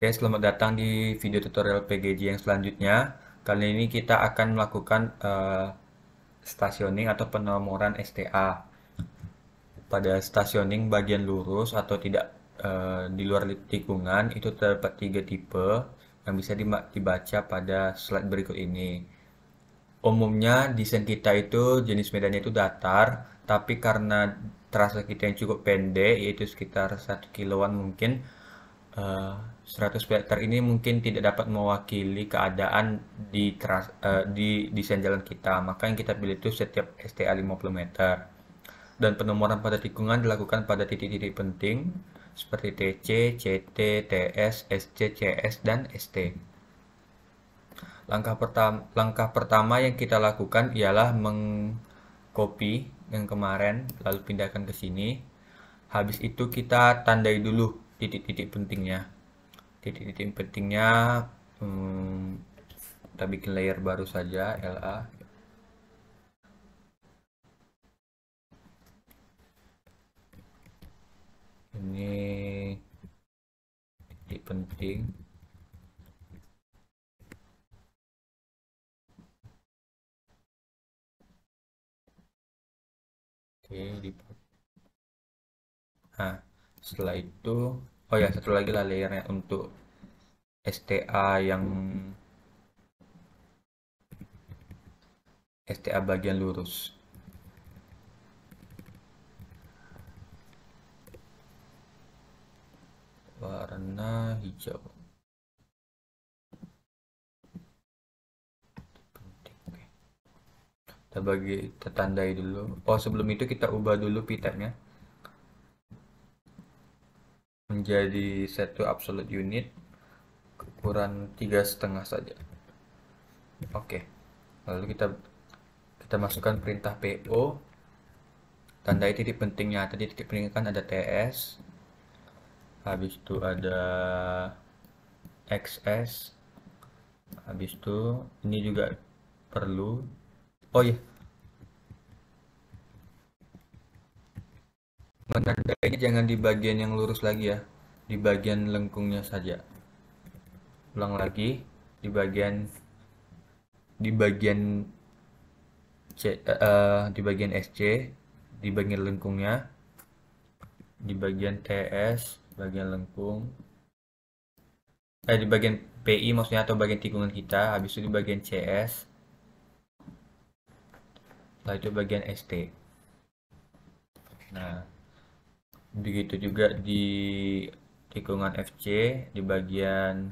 Oke, selamat datang di video tutorial PGJ yang selanjutnya. Kali ini kita akan melakukan stationing atau penomoran STA. Pada stationing bagian lurus atau tidak di luar tikungan itu terdapat tiga tipe yang bisa dibaca pada slide berikut ini. Umumnya desain kita itu jenis medannya itu datar, tapi karena trase kita yang cukup pendek, yaitu sekitar 1 kiloan mungkin, 100 meter ini mungkin tidak dapat mewakili keadaan di desain jalan kita. Maka yang kita pilih itu setiap STA 50 meter. Dan penomoran pada tikungan dilakukan pada titik-titik penting seperti TC, CT, TS, SC, CS, dan ST. Langkah pertama yang kita lakukan ialah mengcopy yang kemarin lalu pindahkan ke sini. Habis itu kita tandai dulu titik-titik pentingnya. Titik-titik pentingnya kita bikin layer baru saja, LA. Ini titik penting. Oke, nah, setelah itu, oh ya, satu lagi lah layernya untuk STA bagian lurus. Warna hijau. Kita tandai dulu. Oh, sebelum itu kita ubah dulu p-type-nya menjadi set to absolute unit, ukuran 3,5 saja. Oke. Lalu kita masukkan perintah PO, tandai titik pentingnya. Tadi titik pentingnya kan ada TS, habis itu ada XS, habis itu ini juga perlu. Oh iya, menandainya jangan di bagian yang lurus lagi ya, di bagian lengkungnya saja. Ulang lagi, di bagian di bagian di bagian SC, di bagian lengkungnya, di bagian TS, bagian lengkung, di bagian PI maksudnya atau bagian tikungan kita, habis itu di bagian CS, setelah itu bagian ST. Nah, begitu juga di tikungan FC, di bagian,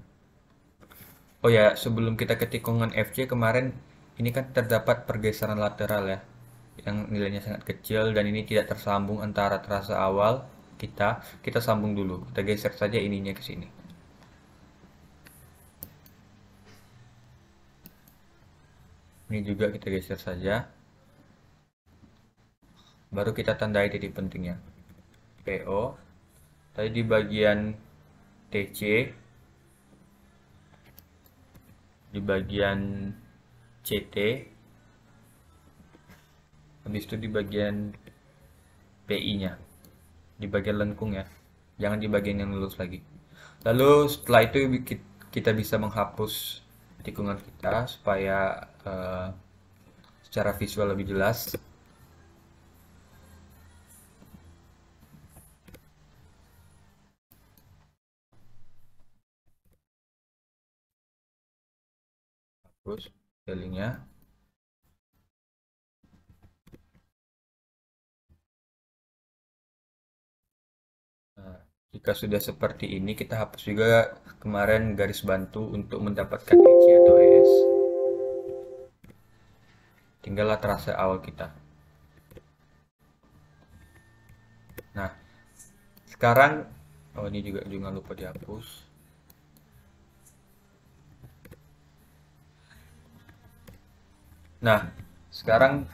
oh ya, sebelum kita ke tikungan FC kemarin, ini kan terdapat pergeseran lateral ya, yang nilainya sangat kecil dan ini tidak tersambung antara trase awal kita sambung dulu. Kita geser saja ininya ke sini. Ini juga kita geser saja. Baru kita tandai titik pentingnya. PO. Tadi di bagian TC, di bagian CT, habis itu di bagian PI-nya, di bagian lengkung ya. Jangan di bagian yang lurus lagi. Lalu setelah itu kita bisa menghapus tikungan kita supaya secara visual lebih jelas. Hapus detailing-nya. Nah, jika sudah seperti ini, kita hapus juga kemarin garis bantu untuk mendapatkan EC atau ES. Tinggallah trase awal kita. Nah, sekarang, oh ini juga jangan lupa dihapus. Nah, sekarang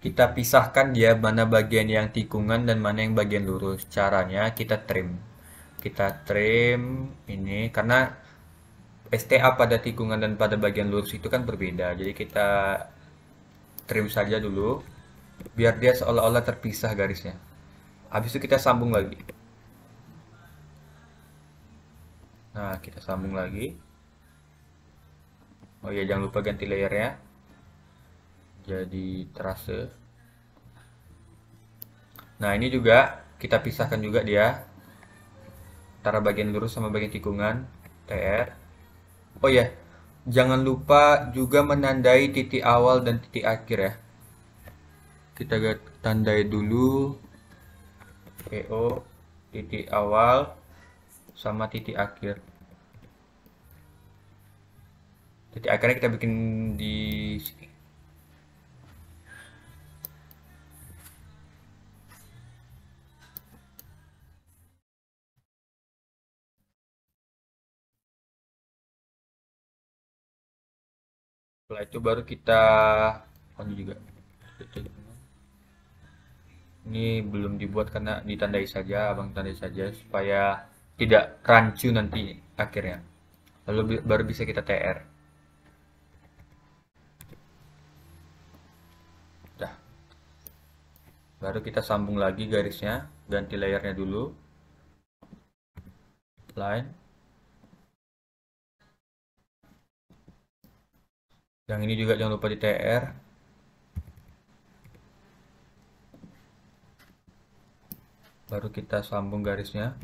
kita pisahkan dia mana bagian yang tikungan dan mana yang bagian lurus. Caranya kita trim. Kita trim ini karena STA pada tikungan dan pada bagian lurus itu kan berbeda. Jadi kita trim saja dulu biar dia seolah-olah terpisah garisnya. Habis itu kita sambung lagi. Nah, kita sambung lagi. Oh ya, jangan lupa ganti layernya jadi terase. Nah, ini juga kita pisahkan juga dia antara bagian lurus sama bagian tikungan TR. Oh ya, jangan lupa juga menandai titik awal dan titik akhir ya. Kita tandai dulu PO titik awal sama titik akhir. Titik akhirnya kita bikin di sini. Setelah itu baru kita ini juga. Ini belum dibuat karena ditandai saja, abang tandai saja supaya tidak rancu nanti akhirnya. Lalu baru bisa kita TR. Dah. Baru kita sambung lagi garisnya, ganti layarnya dulu. Line. Yang ini juga jangan lupa di TR. Baru kita sambung garisnya.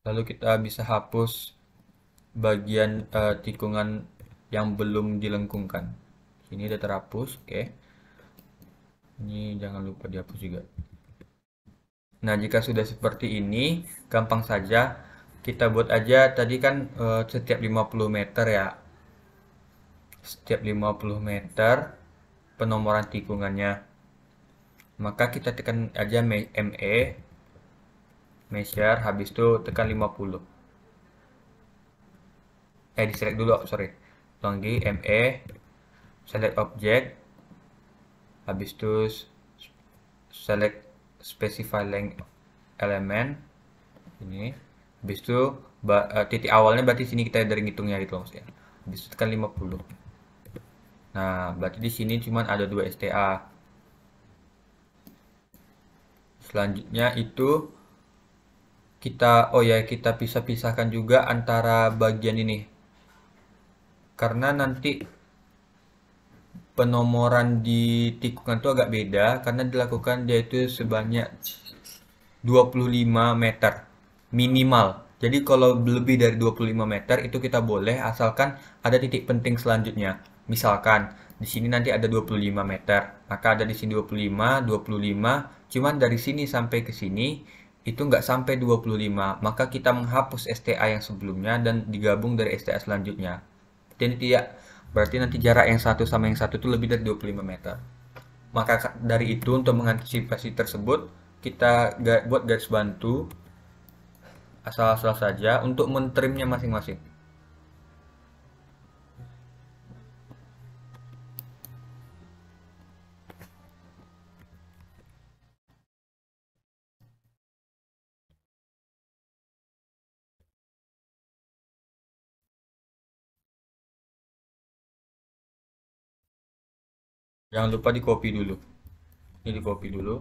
Lalu kita bisa hapus bagian tikungan yang belum dilengkungkan. Ini udah terhapus, oke. Ini jangan lupa dihapus juga. Nah, jika sudah seperti ini, gampang saja. Kita buat aja tadi kan setiap 50 meter ya. Setiap 50 meter penomoran tikungannya. Maka kita tekan aja ME, measure, habis itu tekan 50. Di select dulu, sorry. Lagi ME, select object, habis itu select specify length element ini, habis itu titik awalnya berarti sini kita dari ngitungnya gitu maksudnya. Habis itu tekan 50. Nah, berarti di sini cuma ada 2 STA. Selanjutnya itu kita pisahkan juga antara bagian ini. Karena nanti penomoran di tikungan itu agak beda karena dilakukan dia itu sebanyak 25 meter minimal. Jadi kalau lebih dari 25 meter itu kita boleh asalkan ada titik penting selanjutnya. Misalkan di sini nanti ada 25 meter, maka ada di sini 25, 25, cuman dari sini sampai ke sini itu nggak sampai 25, maka kita menghapus STA yang sebelumnya dan digabung dari STA selanjutnya. Jadi tidak berarti nanti jarak yang satu sama yang satu itu lebih dari 25 meter. Maka dari itu untuk mengantisipasi tersebut kita buat garis bantu asal-asal saja untuk mentrimnya masing-masing. Jangan lupa di copy dulu. Ini di copy dulu.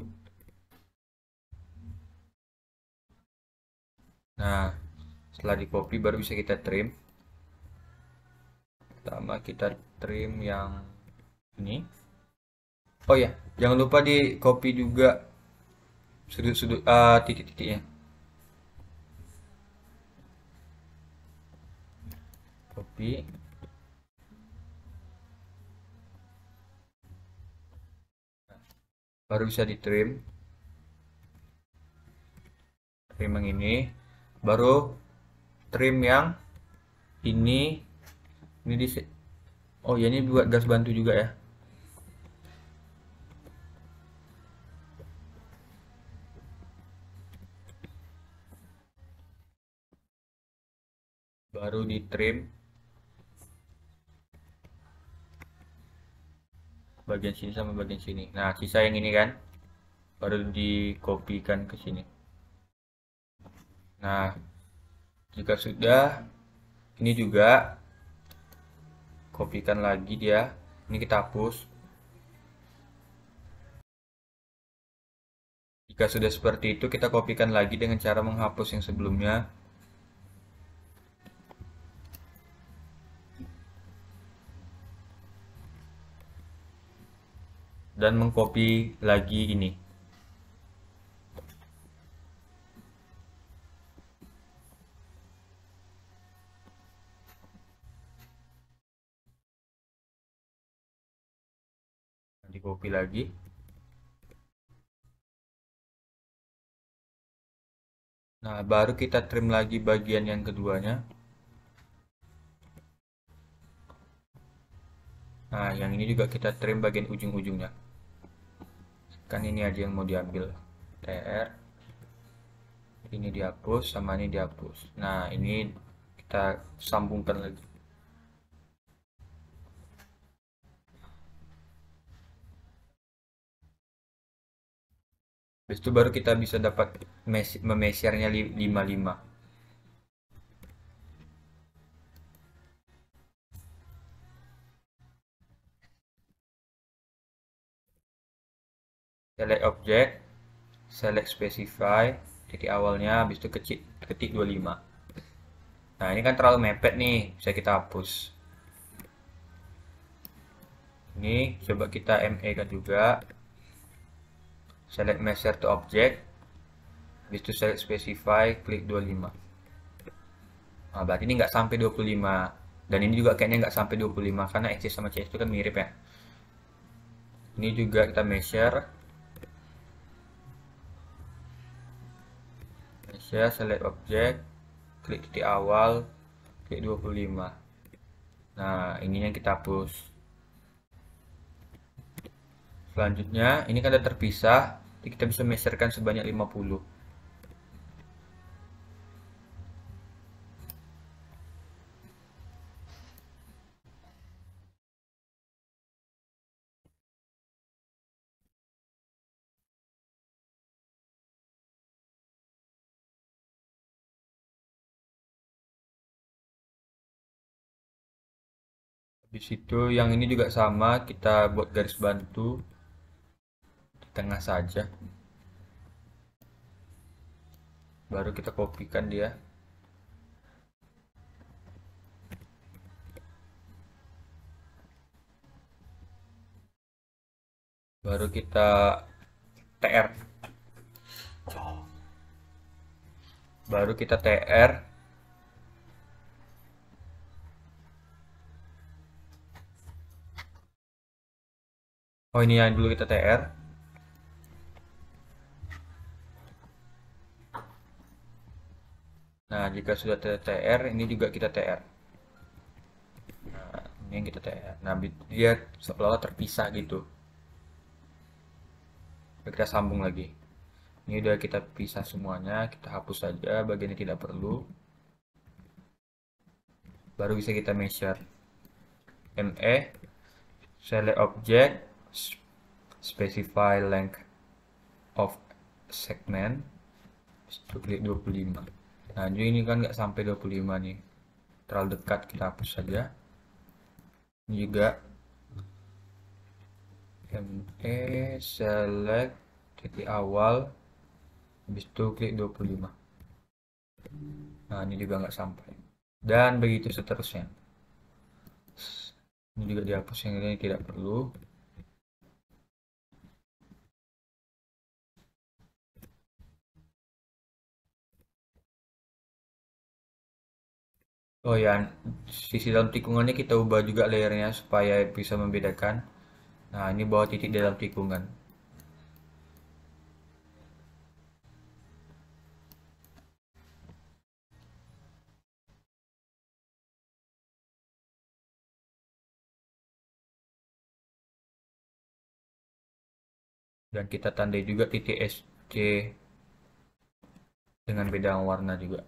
Nah, setelah di copy baru bisa kita trim. Pertama kita trim yang ini. Oh ya, jangan lupa di copy juga sudut-sudut titik-titiknya. Copy. Baru bisa di trim. Trim yang ini. Baru trim yang ini di oh ya ini buat gas bantu juga ya. Baru di trim bagian sini sama bagian sini. Nah, sisa yang ini kan baru dikopikan ke sini. Nah, jika sudah ini juga kopikan lagi dia. Ini kita hapus. Jika sudah seperti itu, kita kopikan lagi dengan cara menghapus yang sebelumnya dan mengcopy lagi ini. Di copy lagi. Nah, baru kita trim lagi bagian yang keduanya. Nah, yang ini juga kita trim bagian ujung-ujungnya. Kan ini aja yang mau diambil. TR, ini dihapus, sama ini dihapus. Nah, ini kita sambungkan lagi. Habis itu baru kita bisa dapat memesernya 55. Select object, select specify, titik awalnya, habis itu ketik 25. Nah, ini kan terlalu mepet nih, bisa kita hapus. Ini coba kita ME kan juga. Select measure to object, habis itu select specify, klik 25. Nah, berarti ini nggak sampai 25. Dan ini juga kayaknya nggak sampai 25 karena XC sama CS itu kan mirip ya. Ini juga kita measure. Measure, select object, klik titik awal, klik 25. Nah, ini yang kita hapus. Selanjutnya, ini kan ada terpisah, jadi kita bisa measurekan sebanyak 50. Di situ yang ini juga sama, kita buat garis bantu di tengah saja. Baru kita kopikan dia. Baru kita TR. Baru kita TR. Oh, ini yang dulu kita TR. Nah, jika sudah TR, ini juga kita TR. Nah, ini yang kita TR. Nah, dia seolah-olah terpisah gitu. Kita sambung lagi. Ini udah kita pisah semuanya, kita hapus saja bagian yang tidak perlu. Baru bisa kita measure. ME, select object, specify length of segment, itu klik 25. Nah, jadi ini kan nggak sampai 25 nih. Terlalu dekat, kita hapus saja. Ini juga ME, select titik awal, habis itu klik 25. Nah, ini juga nggak sampai. Dan begitu seterusnya. Ini juga dihapus yang ini tidak perlu. Oh ya, sisi dalam tikungannya kita ubah juga layernya supaya bisa membedakan. Nah, ini bawah titik dalam tikungan. Dan kita tandai juga titik SC dengan beda warna juga.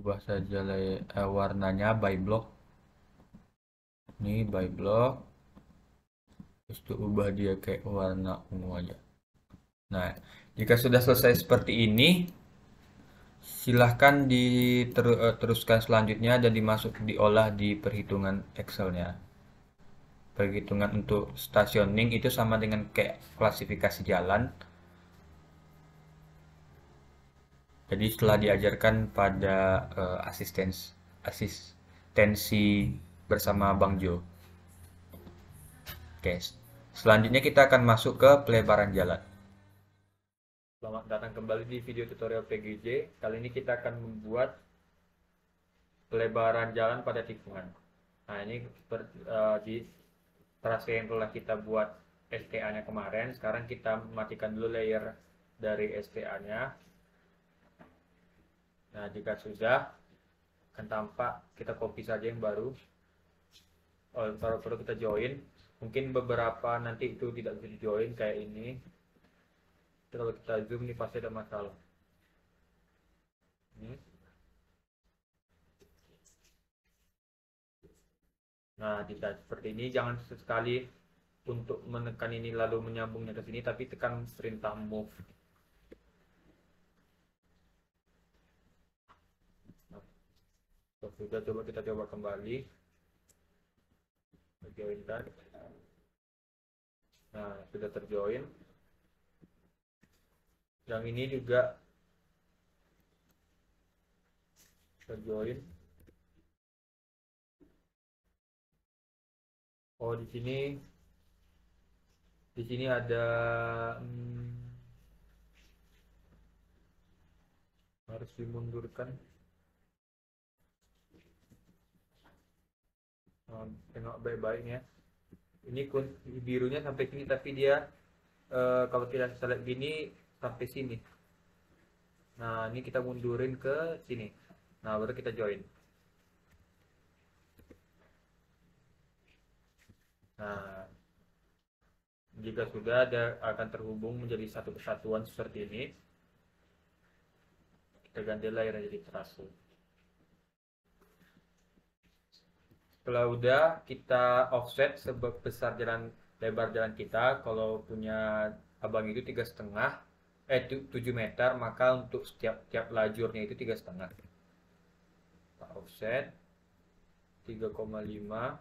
ubah saja warnanya by block. Ini by block, terus itu ubah dia kayak warna ungu aja. Nah, jika sudah selesai seperti ini, silahkan diteruskan selanjutnya dan diolah di perhitungan Excel-nya. Perhitungan untuk stationing itu sama dengan kayak klasifikasi jalan. Jadi setelah diajarkan pada asistensi bersama Bang Jo. Oke, selanjutnya kita akan masuk ke pelebaran jalan. Selamat datang kembali di video tutorial PGJ. Kali ini kita akan membuat pelebaran jalan pada tikungan. Nah, ini di trase yang telah kita buat STA-nya kemarin. Sekarang kita matikan dulu layer dari STA-nya. Nah, jika sudah akan tampak, kita copy saja yang baru. Baru kita join. Mungkin beberapa nanti itu tidak bisa di join kayak ini. Kalau kita zoom ini pasti ada masalah. Nah, jika seperti ini jangan sesekali untuk menekan ini lalu menyambungnya ke sini, tapi tekan perintah move. Nah, sudah, kita coba kembali. Joinkan. Nah, sudah terjoin. Yang ini juga terjoin. Oh, di sini ada harus dimundurkan. Tengok baik-baiknya. Ini birunya sampai sini, tapi dia kalau tidak select gini sampai sini. Nah, ini kita mundurin ke sini. Nah, baru kita join. Nah, jika sudah akan terhubung menjadi satu kesatuan seperti ini, kita ganti layer jadi trase. Setelah udah, kita offset sebesar lebar jalan kita. Kalau punya abang itu 7 meter, maka untuk setiap lajurnya itu 3,5. Kita offset 3,5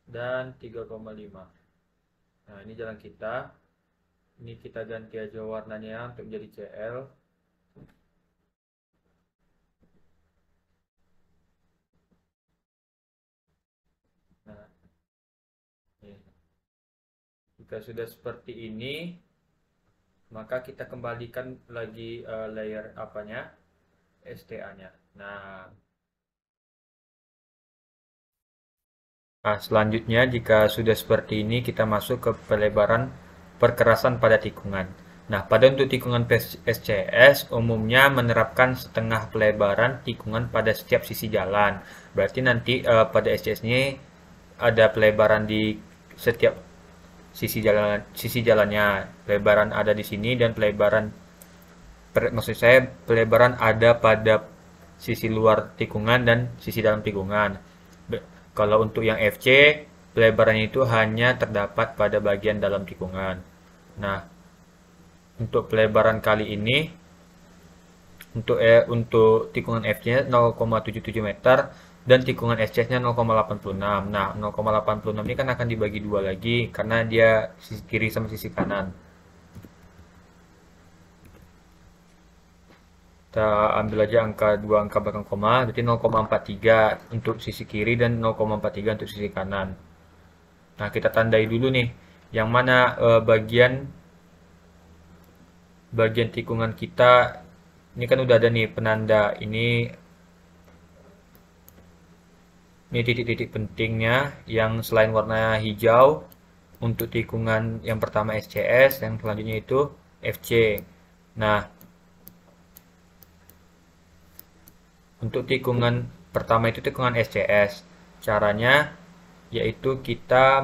dan 3,5. Nah, ini jalan kita. Ini kita ganti aja warnanya untuk menjadi CL. Nah, jika sudah seperti ini, maka kita kembalikan lagi layer apanya, STA-nya. Nah, selanjutnya jika sudah seperti ini, kita masuk ke pelebaran perkerasan pada tikungan. Nah, pada untuk tikungan SCS umumnya menerapkan setengah pelebaran tikungan pada setiap sisi jalan. Berarti nanti pada SCS ini ada pelebaran di setiap sisi jalannya. Pelebaran ada di sini dan maksud saya pelebaran ada pada sisi luar tikungan dan sisi dalam tikungan. Kalau untuk yang FC, pelebarannya itu hanya terdapat pada bagian dalam tikungan. Nah, untuk pelebaran kali ini, untuk tikungan FC-nya 0,77 meter dan tikungan SCS-nya 0,86. Nah, 0,86 ini kan akan dibagi dua lagi karena dia sisi kiri sama sisi kanan. Kita ambil aja dua angka belakang koma, berarti 0,43 untuk sisi kiri dan 0,43 untuk sisi kanan. Nah, kita tandai dulu nih, yang mana bagian tikungan kita. Ini kan udah ada nih penanda, ini titik-titik pentingnya yang selain warna hijau untuk tikungan yang pertama SCS, yang selanjutnya itu FC. Nah, untuk tikungan pertama itu tikungan SCS. Caranya yaitu kita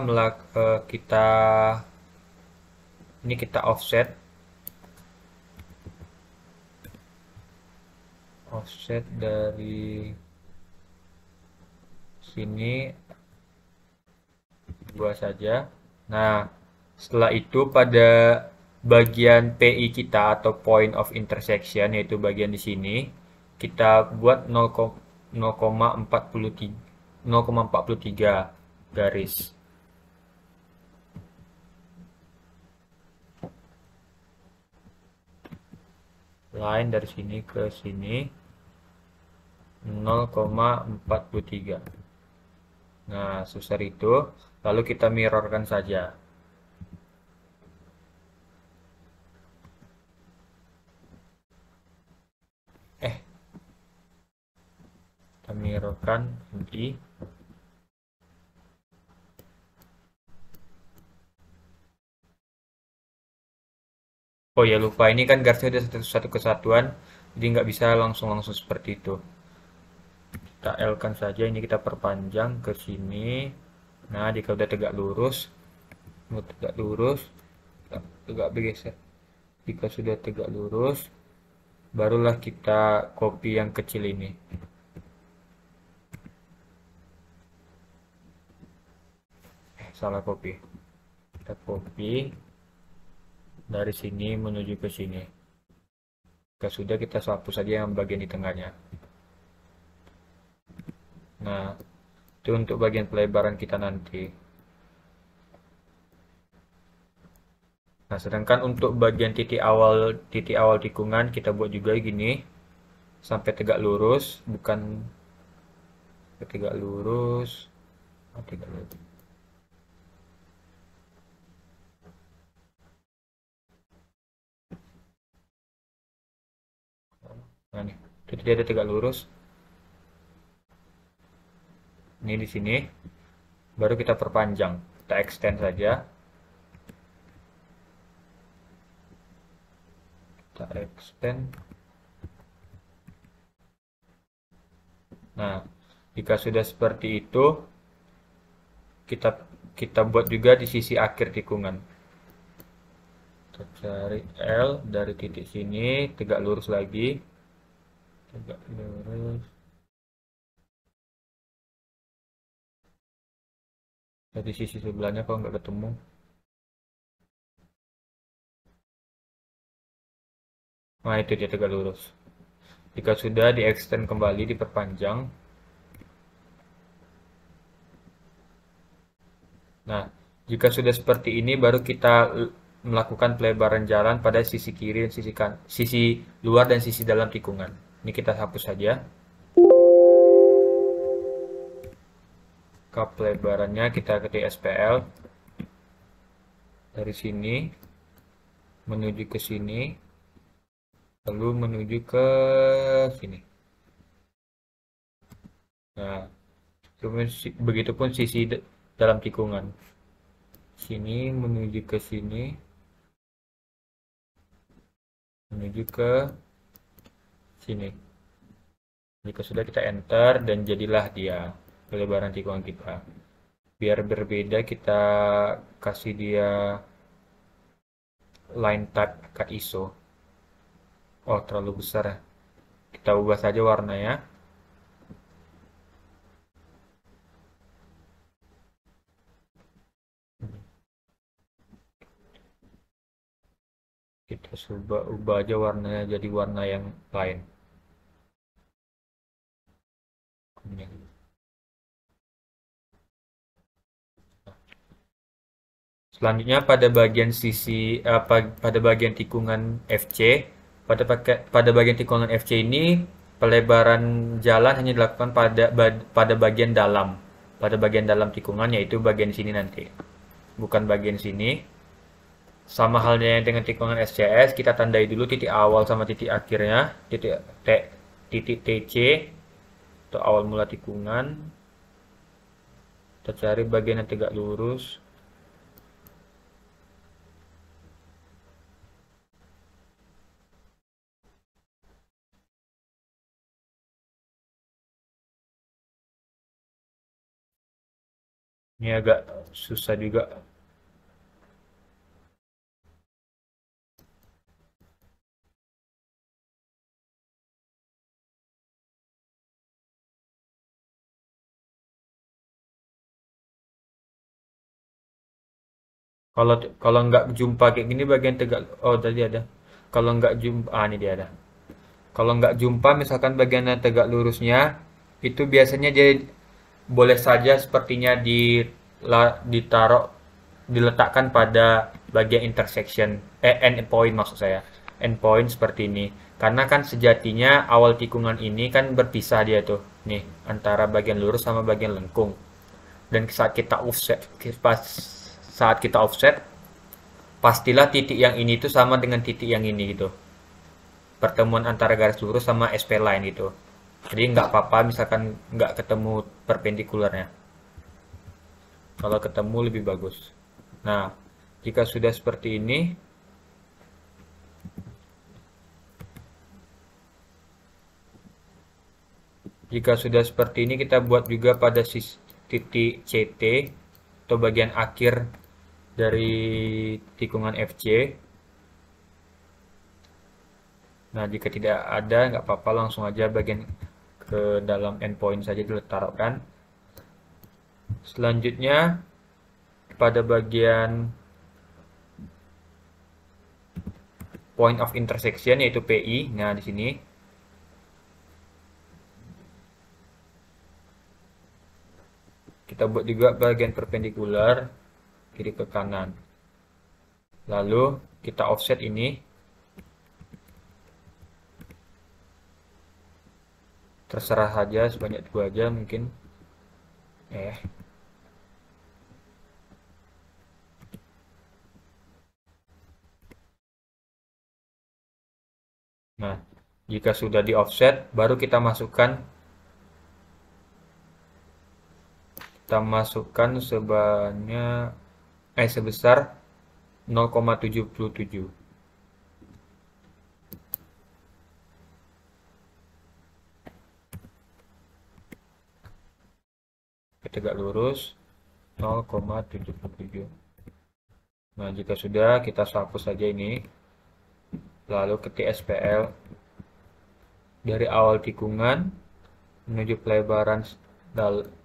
offset offset dari sini 2 saja. Nah, setelah itu pada bagian PI kita atau point of intersection, yaitu bagian di sini, kita buat 0,43 garis. Line dari sini ke sini 0,43. Nah, sebesar itu. Lalu kita mirrorkan saja. Eh, kita mirrorkan di. Oh ya lupa, ini kan garisnya udah satu kesatuan, jadi nggak bisa langsung seperti itu. Kita L-kan saja, ini kita perpanjang ke sini. Nah, jika udah tegak lurus, tegak bergeser. Jika sudah tegak lurus, barulah kita copy yang kecil ini. Salah copy. Kita copy dari sini menuju ke sini. Jika sudah, kita hapus saja yang bagian di tengahnya. Nah, itu untuk bagian pelebaran kita nanti. Nah, sedangkan untuk bagian titik awal tikungan kita buat juga gini sampai tegak lurus, bukan tegak lurus, tegak lurus. Nah, nih, itu dia ada tegak lurus. Ini di sini, baru kita perpanjang, kita extend saja. Kita extend. Nah, jika sudah seperti itu, kita kita buat juga di sisi akhir tikungan. Kita cari L dari titik sini, tegak lurus lagi. Tegak lurus. Dari sisi sebelahnya kalau nggak ketemu. Nah, itu dia tegak lurus. Jika sudah di extend kembali, diperpanjang. Nah, jika sudah seperti ini, baru kita melakukan pelebaran jalan pada sisi kiri dan sisi luar dan sisi dalam tikungan. Ini kita hapus saja. Ke pelebarannya kita ketik SPL. Dari sini menuju ke sini, lalu menuju ke sini. Nah, begitupun sisi dalam tikungan. Sini menuju ke sini, menuju ke sini. Jika sudah kita enter dan jadilah dia pelebaran tikungan kita. Biar berbeda kita kasih dia line type cut ISO. Oh, terlalu besar ya. Kita ubah saja warnanya. Kita coba ubah aja warnanya jadi warna yang lain. Selanjutnya pada bagian pada bagian tikungan FC, pada bagian tikungan FC ini pelebaran jalan hanya dilakukan pada bagian dalam, pada bagian dalam tikungan yaitu bagian sini nanti, bukan bagian sini. Sama halnya dengan tikungan SCS, kita tandai dulu titik awal sama titik akhirnya, titik TC atau awal mula tikungan. Kita cari bagian yang tegak lurus. Ini agak susah juga. Kalau kalau nggak jumpa kayak gini bagian tegak, oh tadi ada. Kalau nggak jumpa, ini dia ada. Kalau nggak jumpa, misalkan bagian yang tegak lurusnya, itu biasanya dia boleh saja sepertinya ditaruh, diletakkan pada bagian intersection, endpoint maksud saya, endpoint seperti ini. Karena kan sejatinya awal tikungan ini kan berpisah dia tuh, nih antara bagian lurus sama bagian lengkung. Dan saat kita offset, pastilah titik yang ini tuh sama dengan titik yang ini gitu. Pertemuan antara garis lurus sama SP line gitu. Jadi nggak apa-apa misalkan nggak ketemu perpendikularnya. Kalau ketemu lebih bagus. Nah, jika sudah seperti ini, kita buat juga pada titik CT atau bagian akhir dari tikungan FC. Nah, jika tidak ada, nggak apa-apa, langsung aja bagian ke dalam endpoint saja diletakkan. Selanjutnya, pada bagian point of intersection yaitu PI. Nah, di sini kita buat juga bagian perpendikular kiri ke kanan. Lalu kita offset ini. Terserah saja sebanyak 2 aja mungkin. Eh. Nah, jika sudah di offset, baru kita masukkan sebesar 0,77. Tegak lurus 0,77. Nah, jika sudah, kita hapus saja ini. Lalu ketik SPL dari awal tikungan menuju pelebaran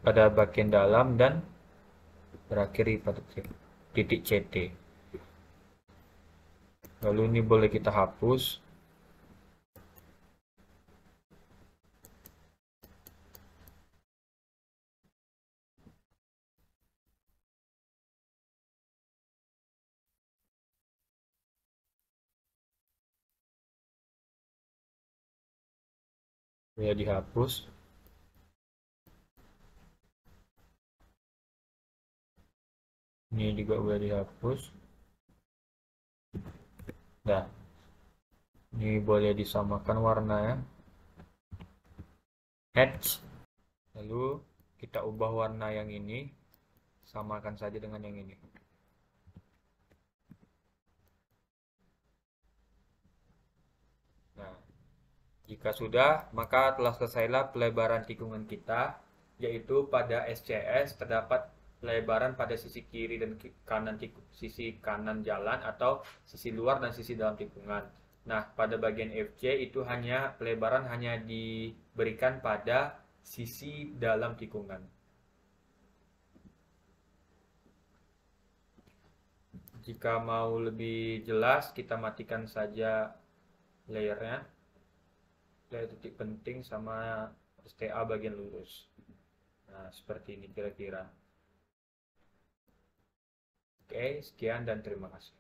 pada bagian dalam dan berakhir pada titik CT. Lalu ini boleh kita hapus. Ya, dihapus. Ini juga boleh dihapus. Nah, ini boleh disamakan warnanya. Hatch. Lalu kita ubah warna yang ini, samakan saja dengan yang ini. Nah, jika sudah, maka telah selesailah pelebaran tikungan kita, yaitu pada SCS terdapat pelebaran pada sisi kiri dan sisi kanan jalan atau sisi luar dan sisi dalam tikungan. Nah, pada bagian FC itu pelebaran hanya diberikan pada sisi dalam tikungan. Jika mau lebih jelas, kita matikan saja layernya, layer titik penting sama STA bagian lurus. Nah, seperti ini kira-kira. Oke, sekian dan terima kasih.